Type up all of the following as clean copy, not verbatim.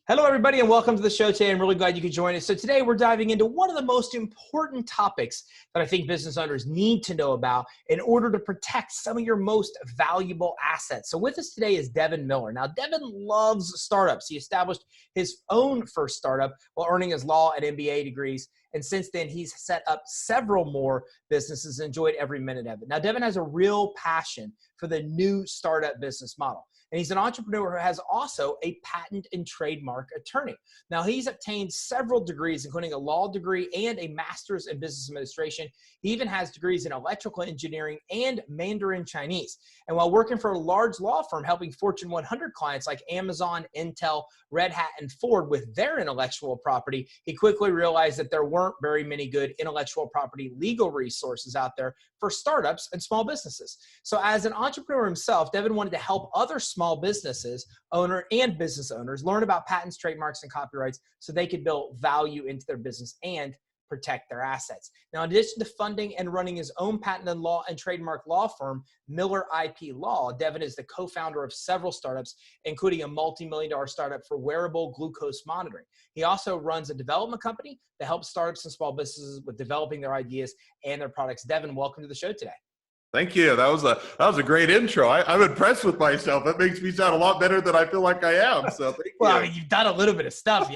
Hello, everybody, and welcome to the show today. I'm really glad you could join us. So today we're diving into one of the most important topics that I think business owners need to know about in order to protect some of your most valuable assets. So with us today is Devin Miller. Now, Devin loves startups. He established his own first startup while earning his law and MBA degrees. And since then, he's set up several more businesses and enjoyed every minute of it. Now, Devin has a real passion for the new startup business model. And he's an entrepreneur who has also a patent and trademark attorney. Now, he's obtained several degrees, including a law degree and a master's in business administration. He even has degrees in electrical engineering and Mandarin Chinese. And while working for a large law firm, helping Fortune 100 clients like Amazon, Intel, Red Hat, and Ford with their intellectual property, he quickly realized that there weren't very many good intellectual property legal resources out there for startups and small businesses. So as an entrepreneur himself, Devin wanted to help other small businesses and business owners learn about patents, trademarks, and copyrights so they could build value into their business and protect their assets. Now, in addition to funding and running his own patent and law and trademark law firm, Miller IP Law, Devin is the co-founder of several startups, including a multi-million-dollar startup for wearable glucose monitoring. He also runs a development company that helps startups and small businesses with developing their ideas and their products. Devin, welcome to the show today. Thank you. That was a great intro. I'm impressed with myself. That makes me sound a lot better than I feel like I am. So thank you. Well, I mean, you've done a little bit of stuff,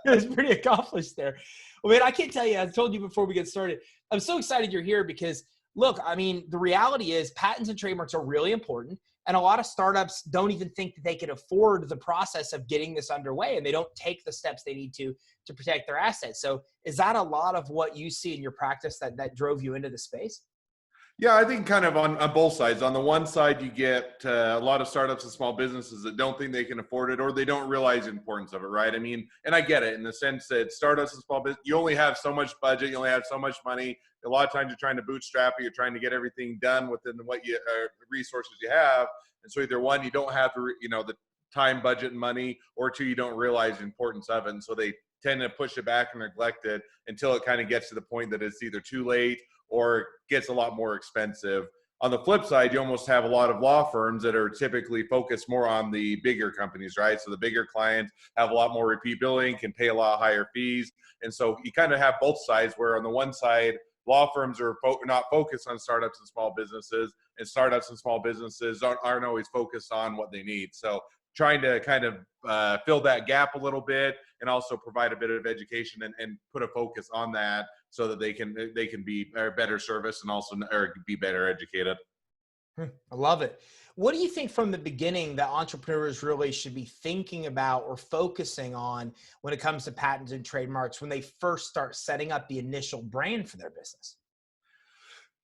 it's pretty accomplished there. Well, man, I can't tell you, I told you before we get started, I'm so excited you're here because, look, I mean, the reality is patents and trademarks are really important. And a lot of startups don't even think that they can afford the process of getting this underway, and they don't take the steps they need to protect their assets. So is that a lot of what you see in your practice that drove you into the space? Yeah, I think kind of on both sides. On the one side, you get a lot of startups and small businesses that don't think they can afford it or they don't realize the importance of it, right? I mean, and I get it in the sense that startups and small business, you only have so much budget, you only have so much money. A lot of times you're trying to bootstrap it, you're trying to get everything done within what resources you have. And so either one, you don't have the time, budget, and money, or two, you don't realize the importance of it. And so they tend to push it back and neglect it until it kind of gets to the point that it's either too late or gets a lot more expensive. On the flip side, you almost have a lot of law firms that are typically focused more on the bigger companies, right? So the bigger clients have a lot more repeat billing, can pay a lot higher fees. And so you kind of have both sides where on the one side, law firms are not focused on startups and small businesses, and startups and small businesses aren't always focused on what they need. So trying to kind of fill that gap a little bit and also provide a bit of education and put a focus on that so that they can be a better service and also be better educated. I love it. What do you think from the beginning that entrepreneurs really should be thinking about or focusing on when it comes to patents and trademarks when they first start setting up the initial brand for their business?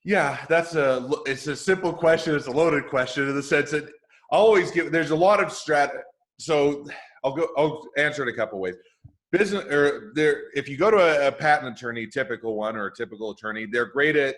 Yeah, it's a simple question. It's a loaded question in the sense that there's a lot of so I'll answer it a couple ways. If you go to a patent attorney, typical one or a typical attorney, they're great at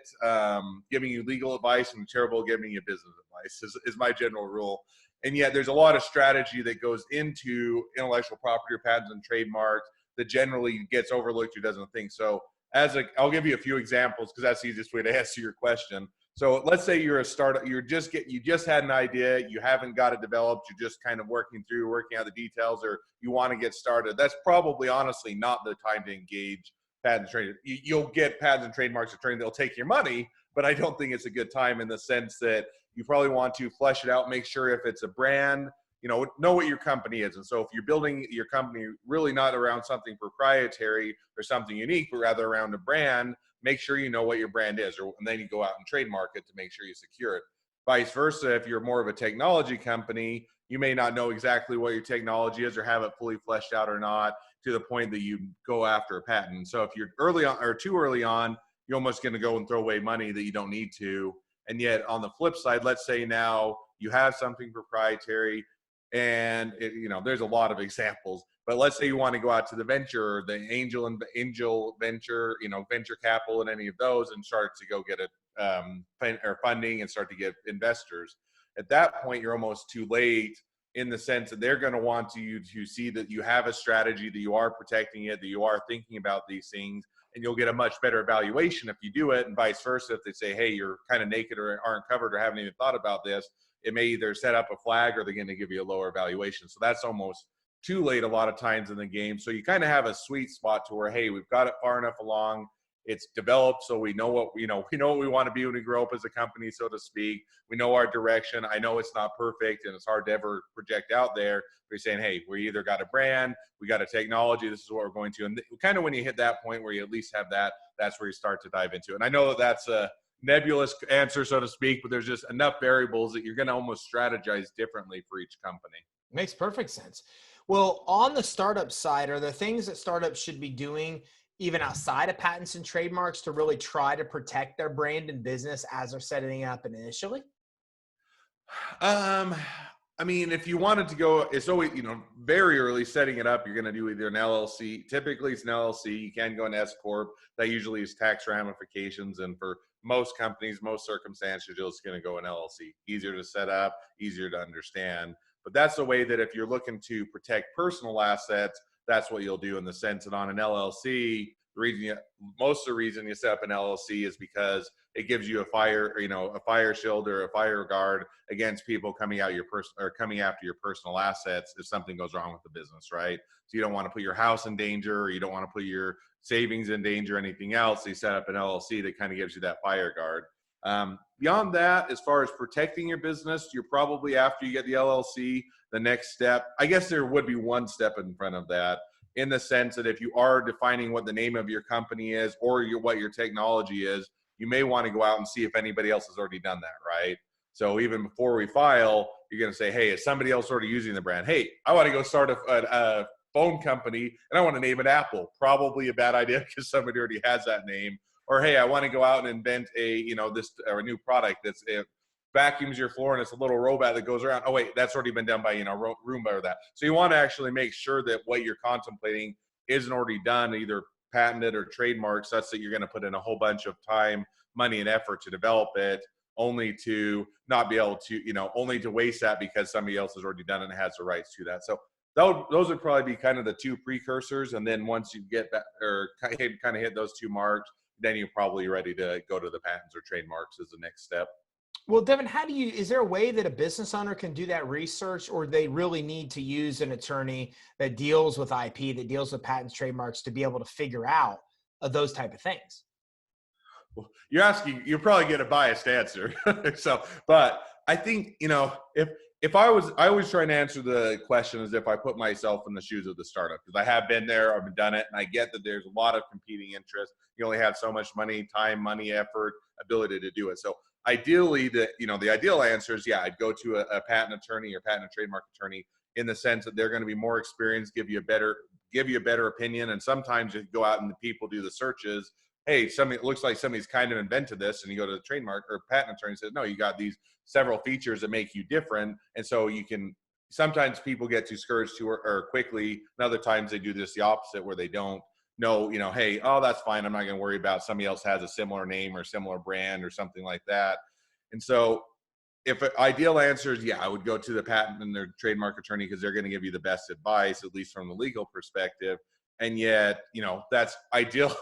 giving you legal advice and terrible at giving you business advice is my general rule. And yet there's a lot of strategy that goes into intellectual property or patents and trademarks that generally gets overlooked or doesn't think. So I'll give you a few examples because that's the easiest way to answer your question. So let's say you're a startup, you just had an idea, you haven't got it developed, you're just kind of working out the details, or you want to get started. That's probably honestly not the time to engage patent trademarks. You'll get patents and trademarks attorney, they'll take your money, but I don't think it's a good time in the sense that you probably want to flesh it out, make sure if it's a brand, know what your company is. And so if you're building your company really not around something proprietary or something unique, but rather around a brand, make sure you know what your brand is, and then you go out and trademark it to make sure you secure it. Vice versa, if you're more of a technology company, you may not know exactly what your technology is or have it fully fleshed out or not to the point that you go after a patent. So if you're early on or too early on, you're almost going to go and throw away money that you don't need to. And yet on the flip side, let's say now you have something proprietary, and there's a lot of examples, but let's say you want to go out to the angel venture, venture capital and any of those and start to go get funding and start to get investors. At that point, you're almost too late in the sense that they're going to want you to see that you have a strategy, that you are protecting it, that you are thinking about these things, and you'll get a much better evaluation if you do it, and vice versa. If they say, hey, you're kind of naked or aren't covered or haven't even thought about this, it may either set up a flag or they're going to give you a lower valuation. So that's almost too late a lot of times in the game. So you kind of have a sweet spot to where, hey, we've got it far enough along. It's developed, so we know what we want to be when we grow up as a company, so to speak. We know our direction. I know it's not perfect and it's hard to ever project out there. We're saying, hey, we either got a brand, we got a technology, this is what we're going to. And kind of when you hit that point where you at least have that, that's where you start to dive into it. And I know that that's a nebulous answer, so to speak, but there's just enough variables that you're going to almost strategize differently for each company. Makes perfect sense. Well, on the startup side, are there things that startups should be doing even outside of patents and trademarks to really try to protect their brand and business as they're setting up initially? I mean, if you wanted to go, it's always, very early setting it up, you're going to do either an LLC. Typically it's an LLC. You can go an S Corp. That usually is tax ramifications. And for most companies, most circumstances, you're just going to go an LLC. Easier to set up, easier to understand. But that's the way that if you're looking to protect personal assets, that's what you'll do, in the sense that on an LLC, most of the reason you set up an LLC is because it gives you a fire shield or a fire guard against people coming after your personal assets if something goes wrong with the business, right? So you don't want to put your house in danger, or you don't want to put your savings in danger, or anything else. So you set up an LLC that kind of gives you that fire guard. Beyond that, as far as protecting your business, you're probably, after you get the LLC, the next step, I guess there would be one step in front of that, in the sense that if you are defining what the name of your company is, or what your technology is, you may want to go out and see if anybody else has already done that, right? So even before we file, you're going to say, hey, is somebody else already using the brand? Hey, I want to go start a phone company and I want to name it Apple. Probably a bad idea because somebody already has that name. Or, hey, I want to go out and invent a new product that's vacuums your floor and it's a little robot that goes around. Oh wait, that's already been done by Roomba or that. So you want to actually make sure that what you're contemplating isn't already done, either patented or trademarked, such that you're going to put in a whole bunch of time, money, and effort to develop it, only to not be able to, only to waste that because somebody else has already done it and has the rights to that. So those would probably be kind of the two precursors. And then once you get that, or kind of hit those two marks, then you're probably ready to go to the patents or trademarks as the next step. Well, Devin, is there a way that a business owner can do that research, or they really need to use an attorney that deals with IP, that deals with patents, trademarks, to be able to figure out those type of things? Well, you'll probably get a biased answer. But I think, if I always try and answer the question as if I put myself in the shoes of the startup, because I have been there, I've done it, and I get that there's a lot of competing interests. You only have so much money, effort, ability to do it. So ideally, the ideal answer is, I'd go to a patent attorney or patent and trademark attorney, in the sense that they're going to be more experienced, give you a better opinion. And sometimes you go out and the people do the searches. Hey, it looks like somebody's kind of invented this, and you go to the trademark or patent attorney and says, no, you got these several features that make you different. And so sometimes people get discouraged or quickly, and other times they do this the opposite, where they don't know, hey, oh, that's fine, I'm not going to worry about somebody else has a similar name or similar brand or something like that. And so if an ideal answer is, I would go to the patent and their trademark attorney, because they're going to give you the best advice, at least from the legal perspective. And yet, that's ideal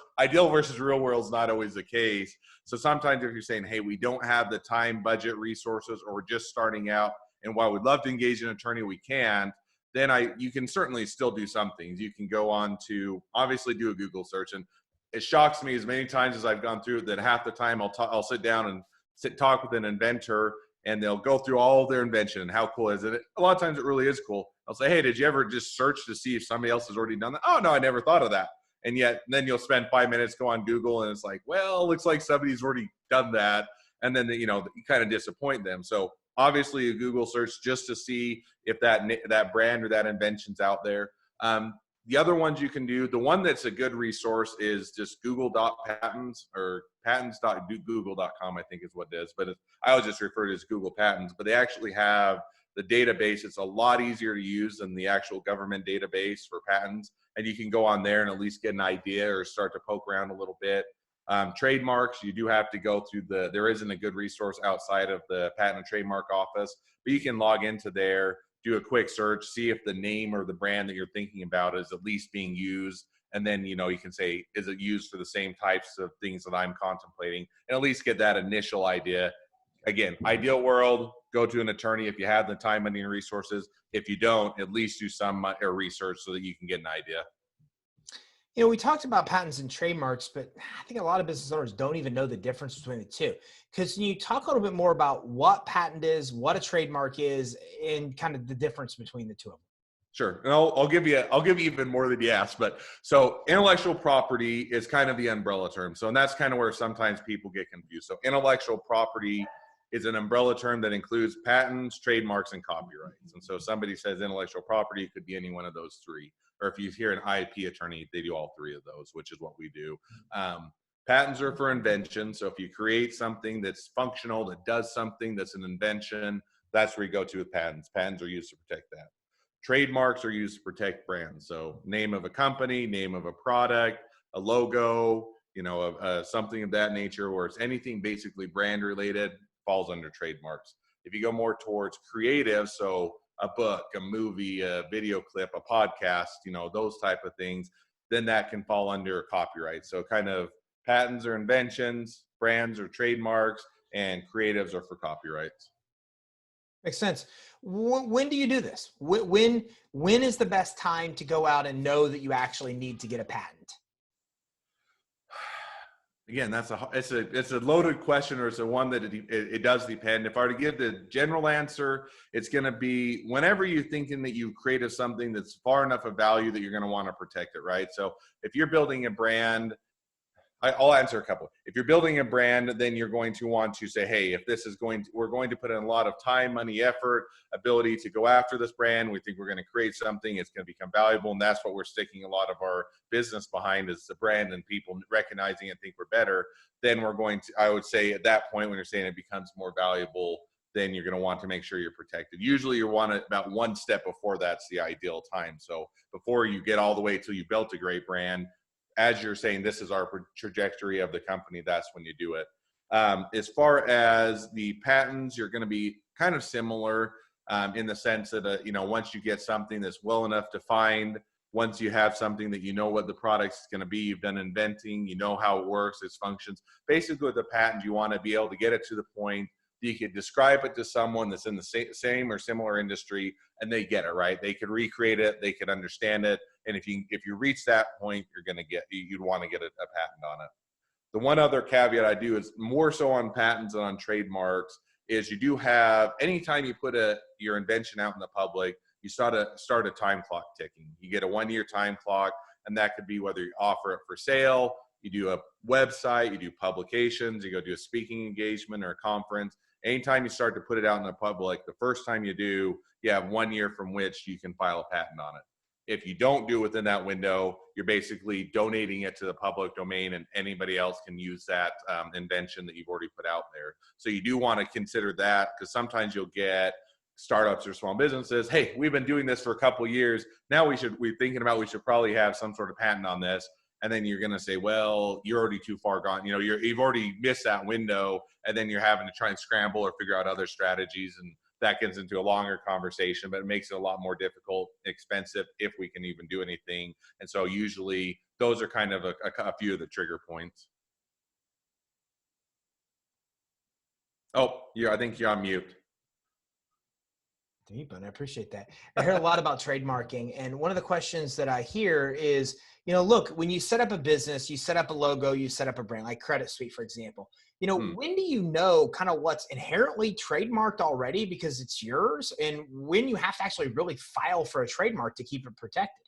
versus real world is not always the case. So sometimes if you're saying, hey, we don't have the time, budget, resources, or we're just starting out, and while we'd love to engage an attorney, we can't, then you can certainly still do some things. You can go on to, obviously, do a Google search. And it shocks me as many times as I've gone through that half the time I'll sit down and talk with an inventor, and they'll go through all of their invention and how cool is it. A lot of times it really is cool. I'll say, hey, did you ever just search to see if somebody else has already done that? Oh, no, I never thought of that. And yet then you'll spend 5 minutes, go on Google, and it's like, well, it looks like somebody's already done that. And then, you kind of disappoint them. So obviously a Google search just to see if that brand or that invention's out there. The other ones you can do, the one that's a good resource is just google.patents, or patents.google.com, I think is what it is. But I always just refer to it as Google Patents. But they actually have the database. It's a lot easier to use than the actual government database for patents. And you can go on there and at least get an idea or start to poke around a little bit. Trademarks, you do have to go through there isn't a good resource outside of the Patent and Trademark Office, but you can log into there, do a quick search, see if the name or the brand that you're thinking about is at least being used. And then, you can say, is it used for the same types of things that I'm contemplating? And at least get that initial idea. again, ideal world, go to an attorney if you have the time, money, and resources. If you don't, at least do some research so that you can get an idea. We talked about patents and trademarks, but I think a lot of business owners don't even know the difference between the two. Because can you talk a little bit more about what patent is, what a trademark is, and kind of the difference between the two of them? Sure, and I'll give you even more than you asked. But so intellectual property is kind of the umbrella term. So and that's kind of where sometimes people get confused. So intellectual property is an umbrella term that includes patents, trademarks, and copyrights. And so somebody says intellectual property, it could be any one of those three. Or if you hear an IP attorney, they do all three of those, which is what we do. Patents are for invention. So if you create something that's functional, that does something that's an invention, that's where you go to with patents. Patents are used to protect that. Trademarks are used to protect brands. So name of a company, name of a product, a logo, something of that nature, or it's anything basically brand related falls under trademarks. If you go more towards creative, so a book, a movie, a video clip, a podcast, those type of things, then that can fall under copyright. So kind of patents or inventions, brands or trademarks, and creatives are for copyrights. Makes sense. When do you do this? When is the best time to go out and know that you actually need to get a patent? Again, it's a loaded question, or it's a one that it does depend. If I were to give the general answer, it's going to be whenever you're thinking that you've created something that's far enough of value that you're going to want to protect it, right? So if you're building a brand, I'll answer a couple. If you're building a brand, then you're going to want to say, hey, if this is we're going to put in a lot of time, money, effort, ability to go after this brand. We think we're going to create something. It's going to become valuable. And that's what we're sticking a lot of our business behind, is the brand and people recognizing and think we're better. Then we're going to, I would say at that point, when you're saying it becomes more valuable, then you're going to want to make sure you're protected. Usually you want it about one step before that's the ideal time. So before you get all the way till you built a great brand, as you're saying, this is our trajectory of the company, that's when you do it. As far as the patents, you're going to be kind of similar in the sense that, once you get something that's well enough defined, once you have something that you know what the product's going to be, you've done inventing, you know how it works, its functions. Basically with the patent, you want to be able to get it to the point that you could describe it to someone that's in the same or similar industry, and they get it, right? They could recreate it, they could understand it. And if you reach that point, you'd want to get a patent on it. The one other caveat I do is more so on patents and on trademarks is you do have, anytime you put your invention out in the public, you start a time clock ticking. You get a 1-year time clock, and that could be whether you offer it for sale, you do a website, you do publications, you go do a speaking engagement or a conference. Anytime you start to put it out in the public, the first time you do, you have 1 year from which you can file a patent on it. If you don't do within that window, you're basically donating it to the public domain, and anybody else can use that invention that you've already put out there. So you do want to consider that, because sometimes you'll get startups or small businesses, hey, we've been doing this for a couple of years. Now we should probably have some sort of patent on this. And then you're going to say, well, you're already too far gone. You've already missed that window, and then you're having to try and scramble or figure out other strategies. And that gets into a longer conversation, but it makes it a lot more difficult, expensive, if we can even do anything. And so usually those are kind of a few of the trigger points. Oh, I think you're on mute. Deep, and I appreciate that. I hear a lot about trademarking, and one of the questions that I hear is, look, when you set up a business, you set up a logo, you set up a brand, like Credit Suite, for example. When do you know kind of what's inherently trademarked already because it's yours, and when you have to actually really file for a trademark to keep it protected?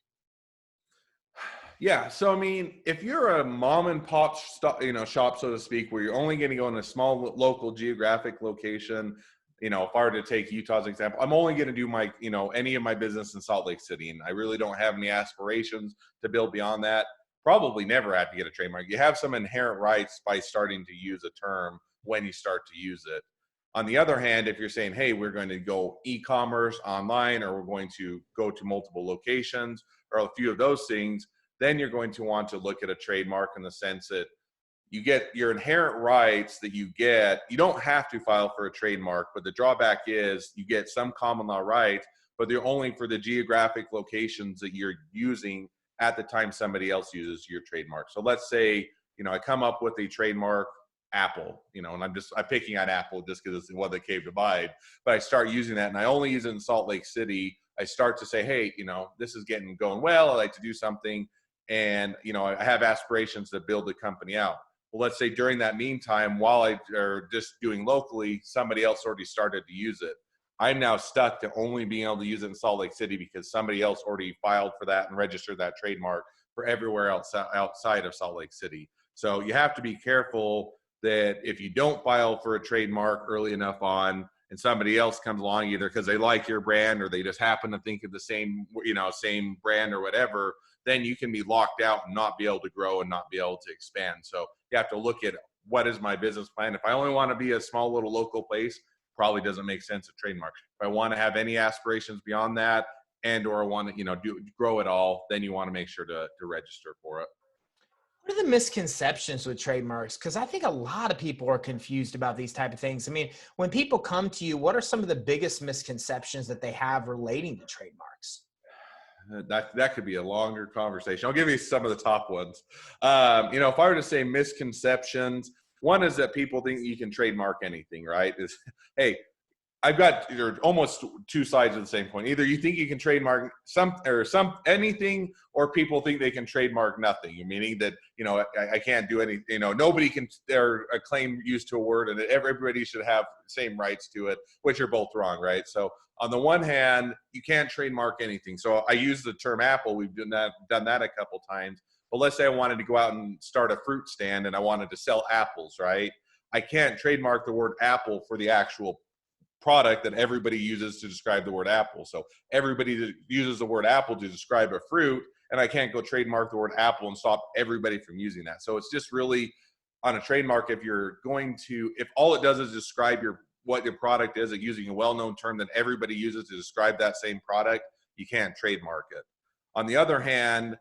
Yeah. So, I mean, if you're a mom and pop shop, so to speak, where you're only going to go in a small local geographic location, if I were to take Utah as an example, I'm only going to do my, any of my business in Salt Lake City, and I really don't have any aspirations to build beyond that. Probably never have to get a trademark. You have some inherent rights by starting to use a term when you start to use it. On the other hand, if you're saying, hey, we're going to go e-commerce online, or we're going to go to multiple locations, or a few of those things, then you're going to want to look at a trademark in the sense that you get your inherent rights that you get. You don't have to file for a trademark, but the drawback is you get some common law rights, but they're only for the geographic locations that you're using at the time somebody else uses your trademark. So let's say, I come up with a trademark Apple, and I'm picking on Apple just because it's the one that came to mind, but I start using that and I only use it in Salt Lake City. I start to say, hey, this is going well. I like to do something. And, I have aspirations to build the company out. Well, let's say during that meantime, while I are just doing locally, somebody else already started to use it. I'm now stuck to only being able to use it in Salt Lake City because somebody else already filed for that and registered that trademark for everywhere else outside of Salt Lake City. So you have to be careful that if you don't file for a trademark early enough on, and somebody else comes along either because they like your brand or they just happen to think of the same, same brand or whatever, then you can be locked out and not be able to grow and not be able to expand. So you have to look at what is my business plan. If I only want to be a small little local place, probably doesn't make sense to trademark. If I want to have any aspirations beyond that and or want to, grow it all, then you want to make sure to register for it. What are the misconceptions with trademarks? Because I think a lot of people are confused about these type of things. I mean, when people come to you, what are some of the biggest misconceptions that they have relating to trademarks? That could be a longer conversation. I'll give you some of the top ones. If I were to say misconceptions, one is that people think you can trademark anything, right? Hey, I've got almost two sides of the same coin. Either you think you can trademark anything, or people think they can trademark nothing. Meaning that I can't do any. Nobody can or a claim used to a word, and everybody should have the same rights to it, which are both wrong, right? So on the one hand, you can't trademark anything. So I use the term apple. We've done that a couple times. But let's say I wanted to go out and start a fruit stand, and I wanted to sell apples, right? I can't trademark the word apple for the actual product that everybody uses to describe the word apple. So everybody uses the word apple to describe a fruit, and I can't go trademark the word apple and stop everybody from using that. So it's just really on a trademark, if all it does is describe what your product is, using a well-known term that everybody uses to describe that same product, you can't trademark it. On the other hand,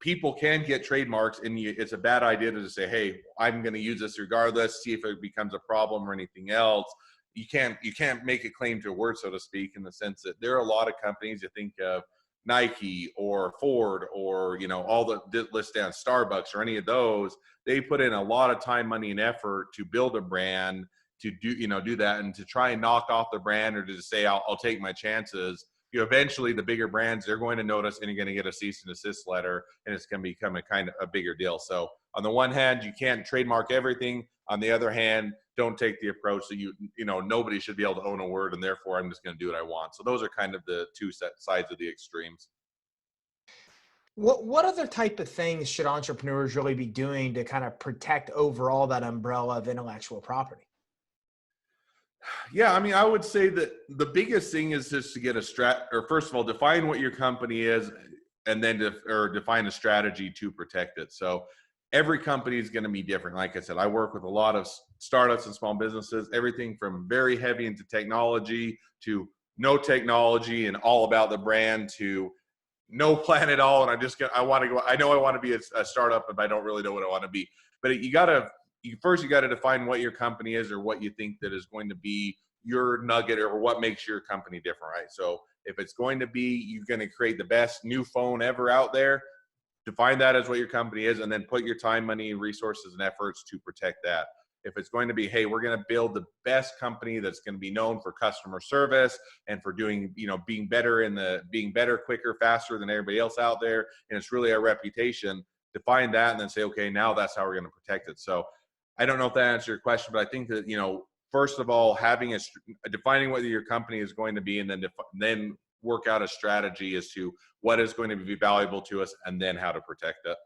people can get trademarks, and it's a bad idea to just say, hey, I'm going to use this regardless, see if it becomes a problem or anything else. You can't make a claim to a word, so to speak, in the sense that there are a lot of companies. You think of Nike or Ford or all the list down, Starbucks or any of those. They put in a lot of time, money, and effort to build a brand, to do that, and to try and knock off the brand or to just say I'll take my chances. Eventually the bigger brands, they're going to notice, and you're going to get a cease and desist letter, and it's going to become a kind of a bigger deal. So on the one hand, you can't trademark everything. On the other hand, don't take the approach that nobody should be able to own a word, and therefore I'm just going to do what I want. So those are kind of the two sides of the extremes. What other type of things should entrepreneurs really be doing to kind of protect overall that umbrella of intellectual property? Yeah, I would say that the biggest thing is just to get first of all, define what your company is, and then define a strategy to protect it. So every company is going to be different. Like I said, I work with a lot of startups and small businesses, everything from very heavy into technology to no technology and all about the brand to no plan at all. And I want to be a startup, but I don't really know what I want to be. But you got to define what your company is, or what you think that is going to be your nugget, or what makes your company different, right? So if it's going to be, you're going to create the best new phone ever out there, define that as what your company is, and then put your time, money, resources, and efforts to protect that. If it's going to be, hey, we're going to build the best company that's going to be known for customer service and for doing, being better, quicker, faster than everybody else out there, and it's really our reputation, define that and then say, okay, now that's how we're going to protect it. So I don't know if that answers your question, but I think that, first of all, defining what your company is going to be, and then work out a strategy as to what is going to be valuable to us, and then how to protect it.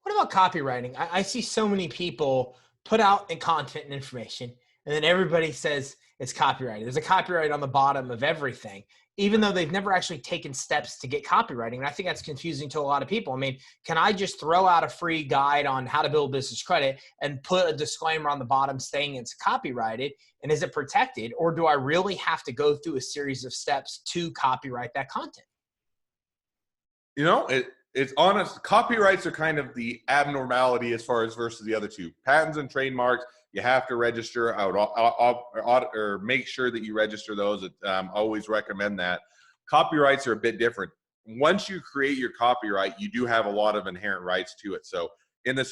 What about copywriting? I see so many people put out content and information, and then everybody says it's copyrighted. There's a copyright on the bottom of everything, even though they've never actually taken steps to get copywriting. And I think that's confusing to a lot of people. I mean, can I just throw out a free guide on how to build business credit and put a disclaimer on the bottom saying it's copyrighted, and is it protected? Or do I really have to go through a series of steps to copyright that content? It's honest. Copyrights are kind of the abnormality as far as versus the other two. Patents and trademarks, you have to register. I would audit or make sure that you register those. Always recommend that. Copyrights are a bit different. Once you create your copyright, you do have a lot of inherent rights to it. So in the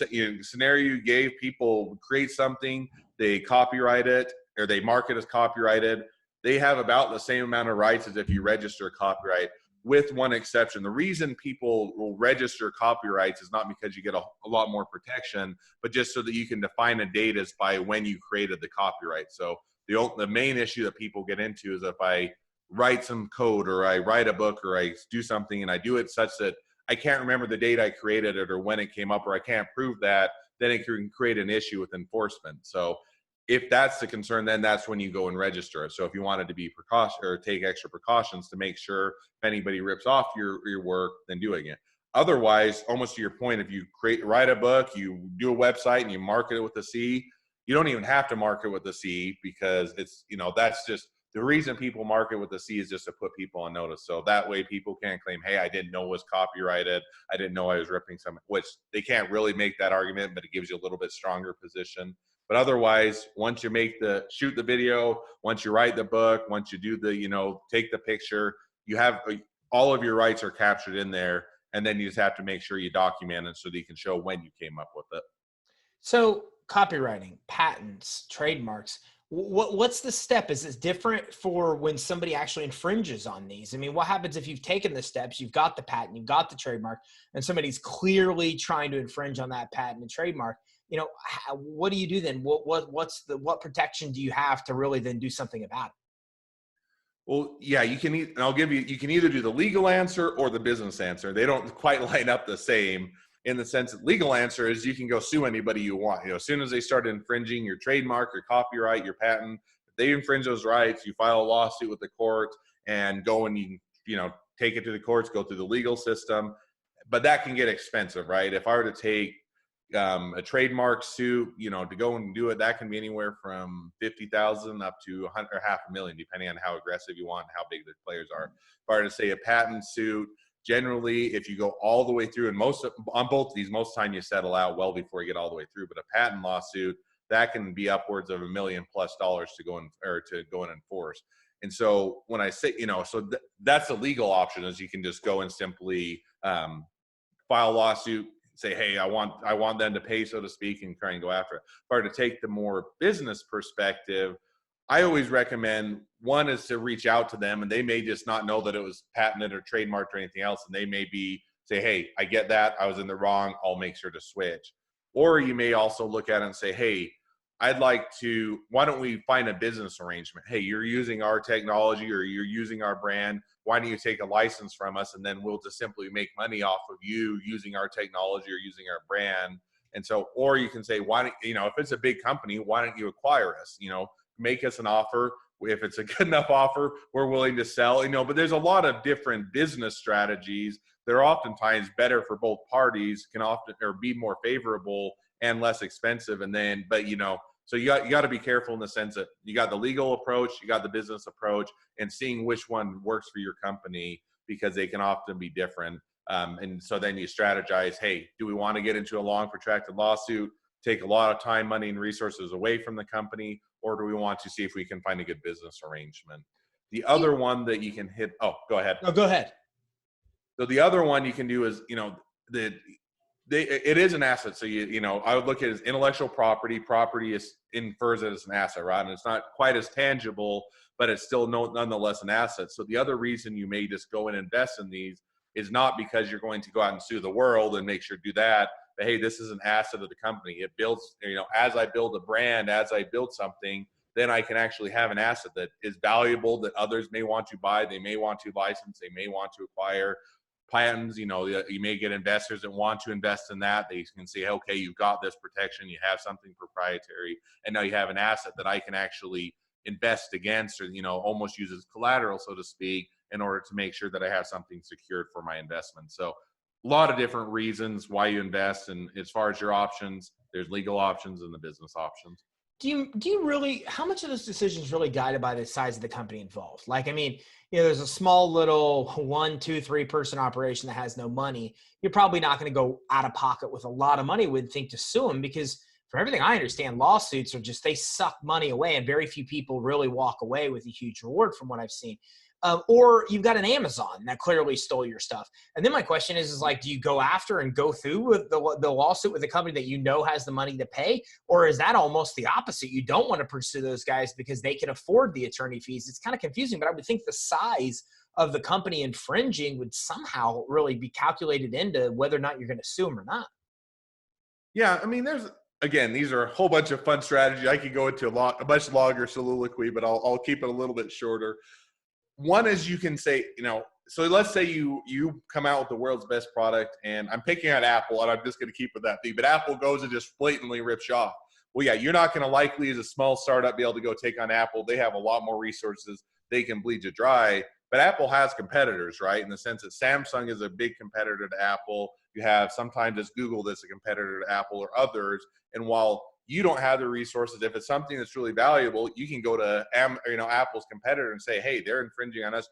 scenario you gave, people create something, they copyright it, or they mark it as copyrighted. They have about the same amount of rights as if you register a copyright, with one exception. The reason people will register copyrights is not because you get a lot more protection, but just so that you can define a date as by when you created the copyright. So the main issue that people get into is if I write some code, or I write a book, or I do something and I do it such that I can't remember the date I created it or when it came up, or I can't prove that, then it can create an issue with enforcement. So if that's the concern, then that's when you go and register it. So if you wanted to be precaution or take extra precautions to make sure if anybody rips off your work, then doing it. Otherwise, almost to your point, if you write a book, you do a website and you market it with a C, you don't even have to mark it with a C, because it's, that's just the reason people market with a C is just to put people on notice. So that way people can't claim, hey, I didn't know it was copyrighted. I didn't know I was ripping something, which they can't really make that argument, but it gives you a little bit stronger position. But otherwise, once you shoot the video, once you write the book, once you do take the picture, you have all of your rights are captured in there. And then you just have to make sure you document it so that you can show when you came up with it. So copywriting, patents, trademarks, what's the step? Is it different for when somebody actually infringes on these? I mean, what happens if you've taken the steps, you've got the patent, you've got the trademark, and somebody's clearly trying to infringe on that patent and trademark? What do you do then? What protection do you have to really then do something about it? Well, yeah, you can either do the legal answer or the business answer. They don't quite line up the same, in the sense that legal answer is you can go sue anybody you want. As soon as they start infringing your trademark, your copyright, your patent, if they infringe those rights, you file a lawsuit with the court and go and you take it to the courts, go through the legal system. But that can get expensive, right? If I were to take a trademark suit, to go and do it, that can be anywhere from $50,000 up to $500,000, depending on how aggressive you want and how big the players are. If I were to say a patent suit, generally, if you go all the way through, and on both of these, most time you settle out well before you get all the way through. But a patent lawsuit, that can be upwards of $1 million+ to go and enforce. And so when I say, that's the legal option, is you can just go and simply file a lawsuit, say, hey, I want them to pay, so to speak, and try and go after it. But to take the more business perspective, I always recommend, one is to reach out to them, and they may just not know that it was patented or trademarked or anything else. And they may say, hey, I get that, I was in the wrong, I'll make sure to switch. Or you may also look at it and say, hey, why don't we find a business arrangement? Hey, you're using our technology or you're using our brand. Why don't you take a license from us, and then we'll just simply make money off of you using our technology or using our brand. And so, or you can say, why don't, if it's a big company, why don't you acquire us? Make us an offer. If it's a good enough offer, we're willing to sell, but there's a lot of different business strategies that are oftentimes better for both parties, can often or be more favorable and less expensive. And then, so you got to be careful in the sense that you got the legal approach, you got the business approach, and seeing which one works for your company, because they can often be different. And so then you strategize, hey, do we want to get into a long protracted lawsuit, take a lot of time, money, and resources away from the company, or do we want to see if we can find a good business arrangement? The other one that you can hit, go ahead. No, go ahead. So the other one you can do is, it is an asset. So I would look at it as intellectual property. Property infers it as an asset, right? And it's not quite as tangible, but it's still nonetheless an asset. So the other reason you may just go and invest in these is not because you're going to go out and sue the world and make sure to do that, but hey, this is an asset of the company. It builds, as I build a brand, as I build something, then I can actually have an asset that is valuable, that others may want to buy, they may want to license, they may want to acquire. Patents, you may get investors that want to invest in that. They can say, okay, you've got this protection, you have something proprietary, and now you have an asset that I can actually invest against, or almost use as collateral, so to speak, in order to make sure that I have something secured for my investment. So a lot of different reasons why you invest. And as far as your options, there's legal options and the business options. Do you really, how much of those decisions really guided by the size of the company involved? Like, I mean, there's a small little 1, 2, 3 person operation that has no money. You're probably not going to go out of pocket with a lot of money, would think, to sue them, because for everything I understand, lawsuits are just, they suck money away, and very few people really walk away with a huge reward from what I've seen. or you've got an Amazon that clearly stole your stuff. And then my question is like, do you go after and go through with the lawsuit with a company that you know has the money to pay? Or is that almost the opposite? You don't want to pursue those guys because they can afford the attorney fees. It's kind of confusing, but I would think the size of the company infringing would somehow really be calculated into whether or not you're going to sue them or not. Yeah, I mean, again, these are a whole bunch of fun strategies. I could go into a much longer soliloquy, but I'll keep it a little bit shorter. One is you can say, so let's say you come out with the world's best product, and I'm picking on Apple, and I'm just going to keep with that thing, but Apple goes and just blatantly rips you off. Well, yeah, you're not going to likely as a small startup be able to go take on Apple. They have a lot more resources. They can bleed you dry. But Apple has competitors, right? In the sense that Samsung is a big competitor to Apple. You have sometimes it's Google that's a competitor to Apple or others. And while you don't have the resources, if it's something that's really valuable, you can go to Apple's competitor and say, hey, they're infringing on us.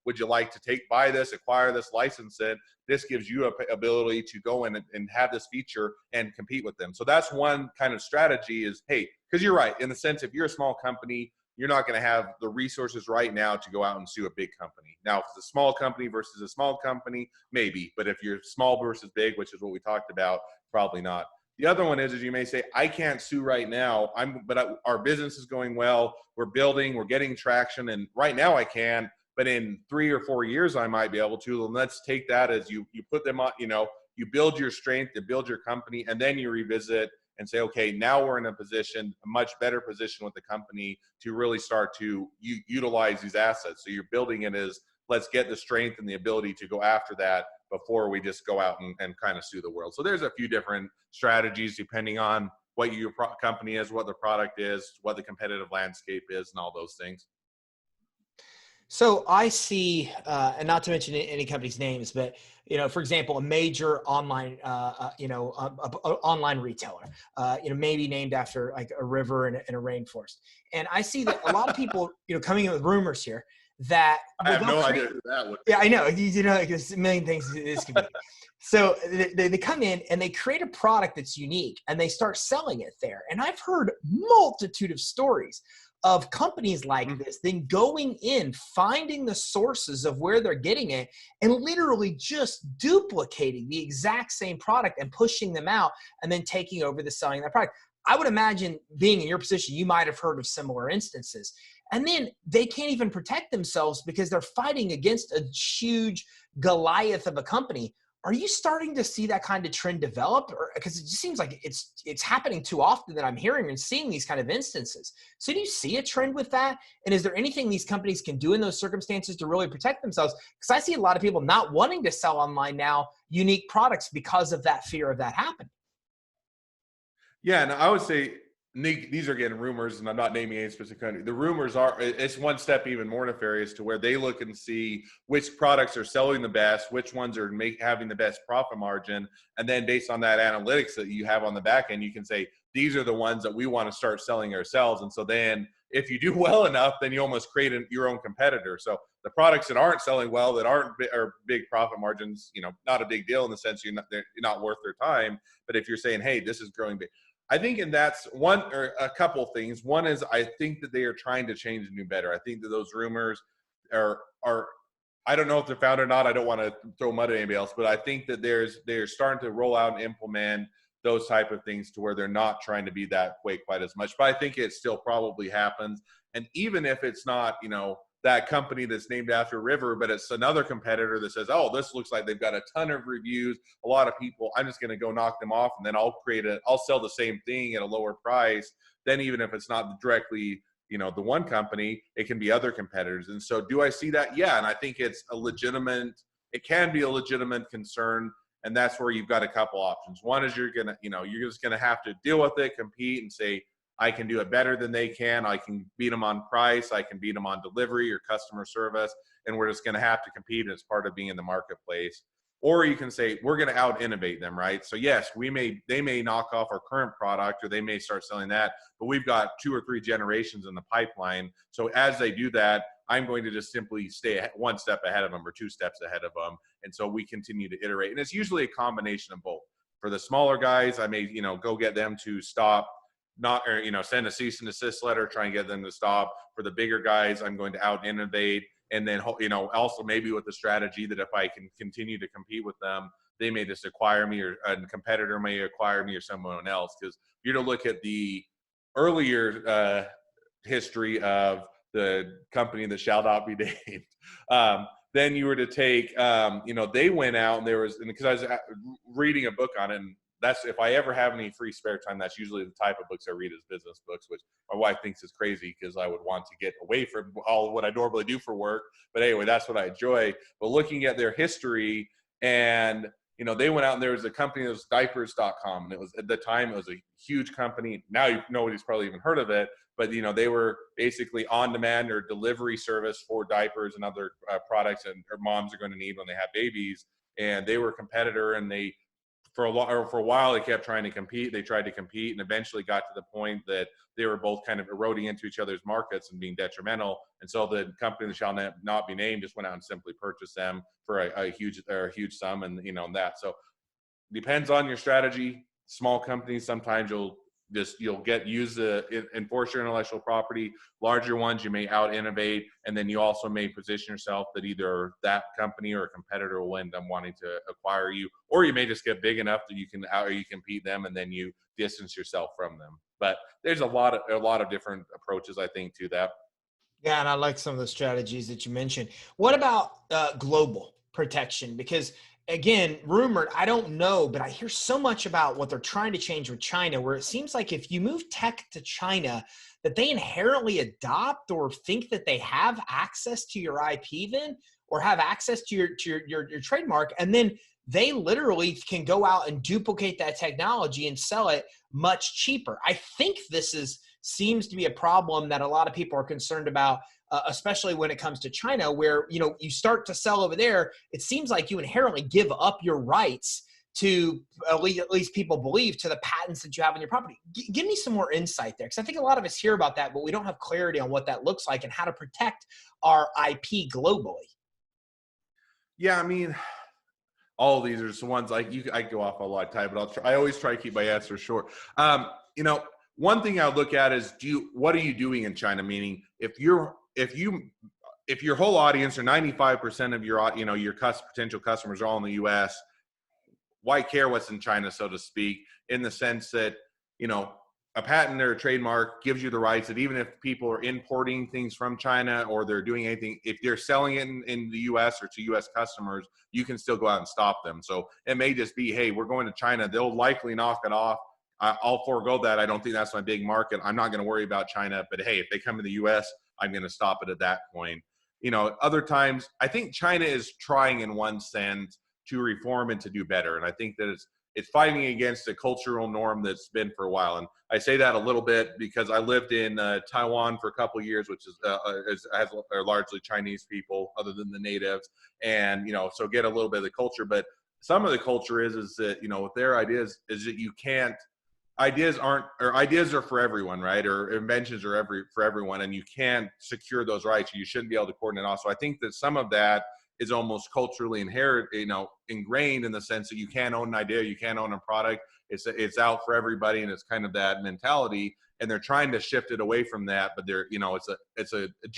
Would you like to buy this, acquire this, license it? This gives you a ability to go in and have this feature and compete with them. So that's one kind of strategy is, hey, because you're right, in the sense, if you're a small company, you're not going to have the resources right now to go out and sue a big company. Now, if it's a small company versus a small company, maybe. But if you're small versus big, which is what we talked about, probably not. The other one is you may say, I can't sue right now, but our business is going well. We're building, we're getting traction, and right now I can. But in 3 or 4 years, I might be able to. And let's take that as you put them on, you build your strength, you build your company, and then you revisit and say, okay, now we're in a much better position with the company to really start to utilize these assets. So you're building it as, let's get the strength and the ability to go after that before we just go out and kind of sue the world. So there's a few different strategies depending on what your company is, what the product is, what the competitive landscape is, and all those things. So I see, and not to mention any company's names, but for example, a major online, online retailer, maybe named after like a river and a rainforest. And I see that a lot of people, coming in with rumors here that I have no idea who that would be. Yeah, I know. There's a million things this could be. So they come in and they create a product that's unique and they start selling it there. And I've heard multitude of stories of companies like this, then going in, finding the sources of where they're getting it, and literally just duplicating the exact same product and pushing them out, and then taking over the selling of that product. I would imagine, being in your position, you might have heard of similar instances. And then they can't even protect themselves because they're fighting against a huge Goliath of a company. Are you starting to see that kind of trend develop? Because it just seems like it's happening too often that I'm hearing and seeing these kind of instances. So do you see a trend with that? And is there anything these companies can do in those circumstances to really protect themselves? Because I see a lot of people not wanting to sell online now unique products because of that fear of that happening. Yeah, and I would say, Nick, these are getting rumors, and I'm not naming any specific country. The rumors are, it's one step even more nefarious to where they look and see which products are selling the best, which ones are having the best profit margin. And then based on that analytics that you have on the back end, you can say, these are the ones that we want to start selling ourselves. And so then if you do well enough, then you almost create your own competitor. So the products that aren't selling well, that are big profit margins, not a big deal in the sense you're not worth their time. But if you're saying, hey, this is growing big, I think, and that's one or a couple things. One is I think that they are trying to change and do better. I think that those rumors are I don't know if they're founded or not. I don't want to throw mud at anybody else, but I think that they're starting to roll out and implement those type of things to where they're not trying to be that way quite as much. But I think it still probably happens. And even if it's not, that company that's named after a river, but it's another competitor that says, oh, this looks like they've got a ton of reviews, a lot of people, I'm just going to go knock them off, and then I'll sell the same thing at a lower price. Then even if it's not directly, the one company, it can be other competitors. And so do I see that? Yeah. And I think it can be a legitimate concern. And that's where you've got a couple options. One is you're just going to have to deal with it, compete, and say, I can do it better than they can. I can beat them on price. I can beat them on delivery or customer service. And we're just going to have to compete as part of being in the marketplace. Or you can say, we're going to out innovate them, right? So yes, they may knock off our current product, or they may start selling that, but we've got 2 or 3 generations in the pipeline. So as they do that, I'm going to just simply stay 1 step ahead of them or 2 steps ahead of them. And so we continue to iterate. And it's usually a combination of both. For the smaller guys, I may, go get them to stop, send a cease and desist letter, try and get them to stop. For the bigger guys, I'm going to out innovate And then, also maybe with the strategy that if I can continue to compete with them, they may just acquire me, or a competitor may acquire me, or someone else. Because if you're to look at the earlier history of the company that shall not be named, then you were to take, they went out and because I was reading a book on it, and that's, if I ever have any free spare time, that's usually the type of books I read, as business books, which my wife thinks is crazy because I would want to get away from all what I normally do for work. But anyway, that's what I enjoy. But looking at their history, and they went out, and there was a company that was diapers.com. And it was, at the time, it was a huge company. Now nobody's probably even heard of it, but they were basically on-demand or delivery service for diapers and other products and moms are going to need when they have babies. And they were a competitor, and they, for a while, they kept trying to compete. They tried to compete, and eventually got to the point that they were both kind of eroding into each other's markets and being detrimental. And so the company that shall not be named just went out and simply purchased them for a huge sum, and that. So depends on your strategy. Small companies, sometimes you'll enforce your intellectual property. Larger ones, you may out innovate, and then you also may position yourself that either that company or a competitor will end up wanting to acquire you, or you may just get big enough that you can compete them, and then you distance yourself from them. But there's a lot of different approaches, I think, to that. Yeah, and I like some of the strategies that you mentioned. What about global protection? Because again, rumored, I don't know, but I hear so much about what they're trying to change with China, where it seems like if you move tech to China, that they inherently adopt or think that they have access to your IP then, or have access to your trademark, and then they literally can go out and duplicate that technology and sell it much cheaper. I think this seems to be a problem that a lot of people are concerned about, especially when it comes to China, where you start to sell over there. It seems like you inherently give up your rights to, at least people believe, to the patents that you have on your property. Give me some more insight there, because I think a lot of us hear about that, but we don't have clarity on what that looks like and how to protect our IP globally. Yeah, I mean, all of these are some ones I go off a lot of time, but I always try to keep my answers short. One thing I look at is, what are you doing in China? Meaning, if your whole audience, or 95% of your potential customers are all in the U.S., why care what's in China, so to speak? In the sense that a patent or a trademark gives you the rights that even if people are importing things from China, or they're doing anything, if they're selling it in the U.S. or to U.S. customers, you can still go out and stop them. So it may just be, hey, we're going to China. They'll likely knock it off. I'll forego that. I don't think that's my big market. I'm not going to worry about China. But hey, if they come to the U.S., I'm going to stop it at that point. Other times, I think China is trying, in one sense, to reform and to do better. And I think that it's fighting against a cultural norm that's been for a while. And I say that a little bit because I lived in Taiwan for a couple of years, which are largely Chinese people, other than the natives. And, so get a little bit of the culture. But some of the culture is that, with their ideas, is that you can't, ideas are for everyone, right? Or inventions are for everyone, and you can't secure those rights. You shouldn't be able to coordinate. Also, I think that some of that is almost culturally ingrained, in the sense that you can't own an idea, you can't own a product. It's out for everybody, and it's kind of that mentality. And they're trying to shift it away from that, but it's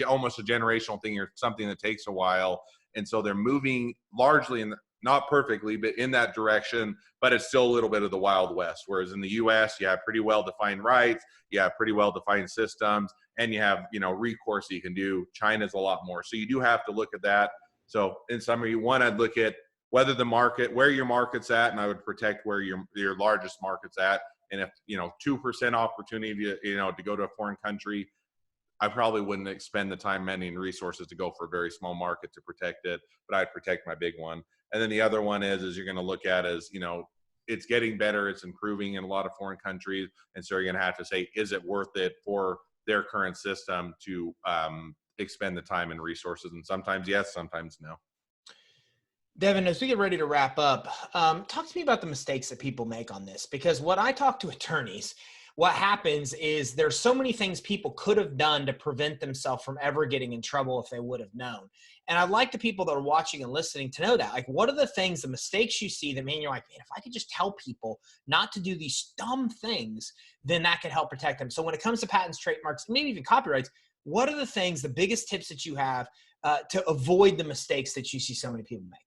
almost a generational thing, or something that takes a while. And so they're moving largely not perfectly, but in that direction, but it's still a little bit of the Wild West. Whereas in the US, you have pretty well-defined rights, you have pretty well-defined systems, and you have, recourse that you can do. China's a lot more. So you do have to look at that. So in summary, one, I'd look at where your market's at, and I would protect where your largest market's at. And if, 2% opportunity to go to a foreign country, I probably wouldn't expend the time, money, and resources to go for a very small market to protect it, but I'd protect my big one. And then the other one is you're going to look at is, it's getting better, it's improving in a lot of foreign countries. And so you're going to have to say, is it worth it for their current system to expend the time and resources? And sometimes yes, sometimes no. Devin, as we get ready to wrap up, talk to me about the mistakes that people make on this, because when I talk to attorneys, what happens is there's so many things people could have done to prevent themselves from ever getting in trouble if they would have known. And I'd like the people that are watching and listening to know that. Like, what are the things, the mistakes you see that mean you're like, man, if I could just tell people not to do these dumb things, then that could help protect them. So when it comes to patents, trademarks, maybe even copyrights, what are the things, the biggest tips that you have to avoid the mistakes that you see so many people make?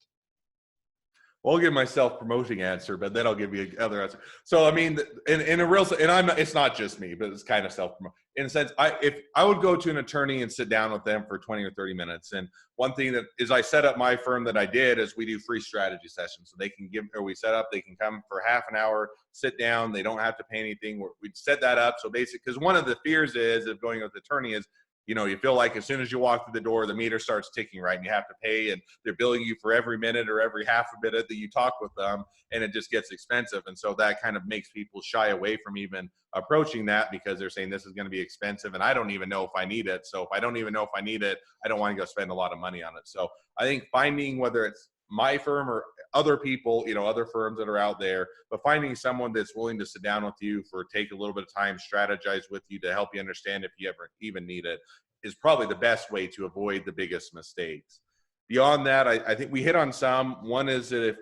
Well, I'll give my self-promoting answer, but then I'll give you another answer. So, I mean, in a real, and it's not just me, but it's kind of self-promoting. In a sense, if I would go to an attorney and sit down with them for 20 or 30 minutes, and one thing that is I set up my firm that I did is we do free strategy sessions. So they can they can come for half an hour, sit down. They don't have to pay anything. We'd set that up. So basically, because one of the fears of going with the attorney is, you feel like as soon as you walk through the door, the meter starts ticking, right? And you have to pay, and they're billing you for every minute or every half a minute that you talk with them, and it just gets expensive. And so that kind of makes people shy away from even approaching that because they're saying this is going to be expensive, and I don't even know if I need it. So if I don't even know if I need it, I don't want to go spend a lot of money on it. So I think finding, whether it's my firm or other people, other firms that are out there, but finding someone that's willing to sit down with you take a little bit of time, strategize with you to help you understand if you ever even need it, is probably the best way to avoid the biggest mistakes. Beyond that, I think we hit on some. One is that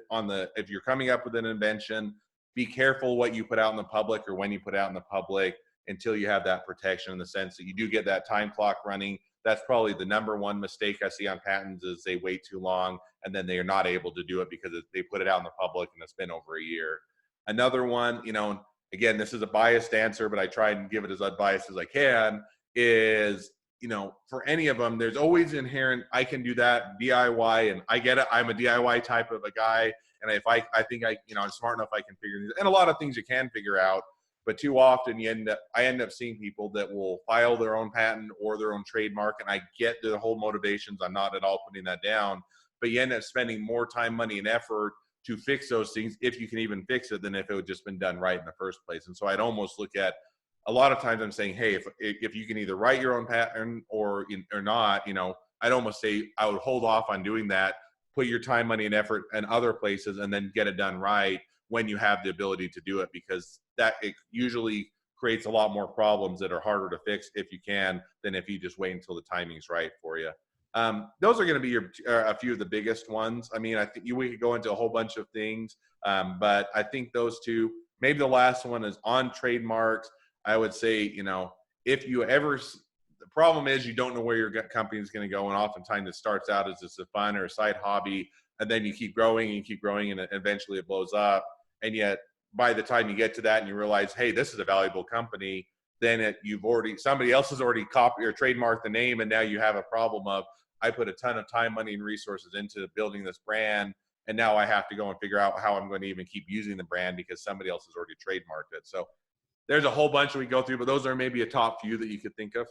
if you're coming up with an invention, be careful what you put out in the public or when you put out in the public until you have that protection, in the sense that you do get that time clock running. That's probably the number one mistake I see on patents, is they wait too long and then they are not able to do it because they put it out in the public and it's been over a year. Another one, again, this is a biased answer, but I try and give it as unbiased as I can, is, for any of them, there's always inherent, I can do that, DIY, and I get it. I'm a DIY type of a guy. And if I think I'm smart enough, I can figure these, and a lot of things you can figure out. But too often I end up seeing people that will file their own patent or their own trademark, and I get the whole motivations. I'm not at all putting that down, but you end up spending more time, money, and effort to fix those things, if you can even fix it, than if it had just been done right in the first place. And so I'd almost look at, a lot of times I'm saying, hey, if you can either write your own patent or not, I'd almost say I would hold off on doing that, put your time, money, and effort in other places, and then get it done right when you have the ability to do it, because it usually creates a lot more problems that are harder to fix if you can, than if you just wait until the timing's right for you. Those are going to be a few of the biggest ones. I mean, I think we could go into a whole bunch of things, but I think those two. Maybe the last one is on trademarks. I would say, if you ever, the problem is you don't know where your company is going to go, and oftentimes it starts out as just a fun or a side hobby, and then you keep growing and eventually it blows up. And yet, by the time you get to that and you realize, hey, this is a valuable company, then somebody else has already copied or trademarked the name, and now you have a problem of, I put a ton of time, money, and resources into building this brand, and now I have to go and figure out how I'm going to even keep using the brand because somebody else has already trademarked it. So there's a whole bunch we go through, but those are maybe a top few that you could think of.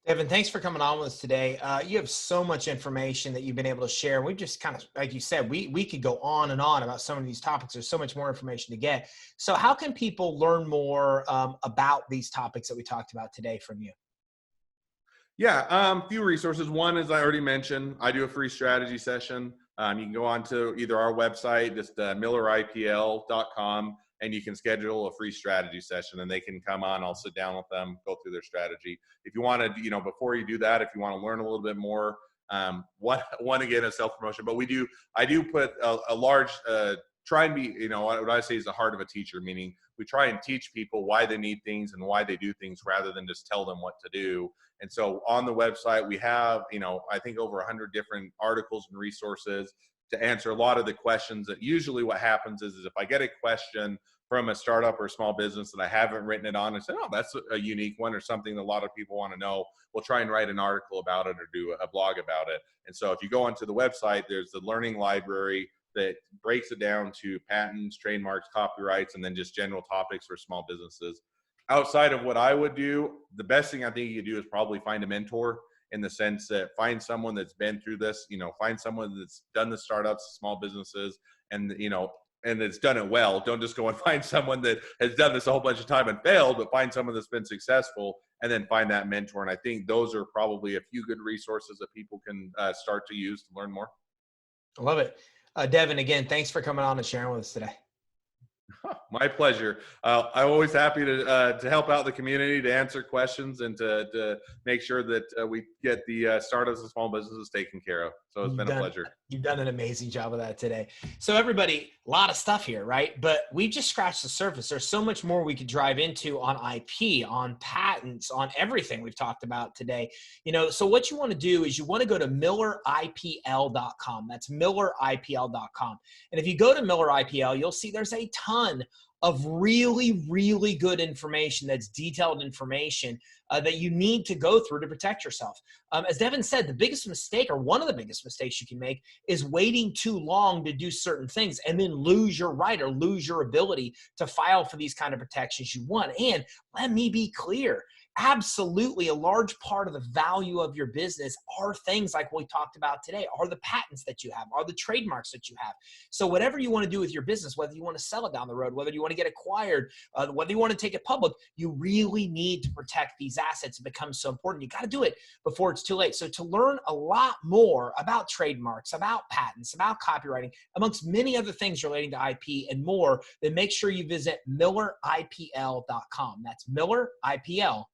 Devin, thanks for coming on with us today. You have so much information that you've been able to share. We just kind of, like you said, we could go on and on about some of these topics. There's so much more information to get. So how can people learn more about these topics that we talked about today from you? Yeah, few resources. One, as I already mentioned, I do a free strategy session. You can go on to either our website, just milleripl.com, and you can schedule a free strategy session, and they can come on. I'll sit down with them, go through their strategy. If you want to, before you do that, if you want to learn a little bit more, one again is self-promotion, but I do put a large, try and be, what I say is the heart of a teacher, meaning we try and teach people why they need things and why they do things rather than just tell them what to do. And so on the website, we have, I think over 100 different articles and resources to answer a lot of the questions. That usually what happens is if I get a question from a startup or a small business that I haven't written it on and said, oh, that's a unique one or something that a lot of people want to know, we'll try and write an article about it or do a blog about it. And so if you go onto the website, there's the learning library that breaks it down to patents, trademarks, copyrights, and then just general topics for small businesses. Outside of what I would do, the best thing I think you do is probably find a mentor, in the sense that find someone that's been through this, find someone that's done the startups, small businesses, and it's done it well. Don't just go and find someone that has done this a whole bunch of time and failed, but find someone that's been successful and then find that mentor. And I think those are probably a few good resources that people can start to use to learn more. I love it. Devin, again, thanks for coming on and sharing with us today. My pleasure. I'm always happy to help out the community, to answer questions, and to make sure that we get the startups and small businesses taken care of. So it's been a pleasure. You've done an amazing job of that today. So everybody, a lot of stuff here, right? But we just scratched the surface. There's so much more we could drive into on IP, on patents, on everything we've talked about today. So what you want to do is you want to go to milleripl.com. That's milleripl.com. And if you go to milleripl, you'll see there's a ton of really, really good information, that's detailed information that you need to go through to protect yourself. As Devin said, the biggest mistake, or one of the biggest mistakes you can make, is waiting too long to do certain things and then lose your right or lose your ability to file for these kind of protections you want. And let me be clear, absolutely a large part of the value of your business are things like we talked about today, are the patents that you have, are the trademarks that you have. So whatever you want to do with your business, whether you want to sell it down the road, whether you want to get acquired, whether you want to take it public, you really need to protect these assets. It becomes so important. You got to do it before it's too late. So to learn a lot more about trademarks, about patents, about copywriting, amongst many other things relating to IP and more, then make sure you visit milleripl.com. That's milleripl.com.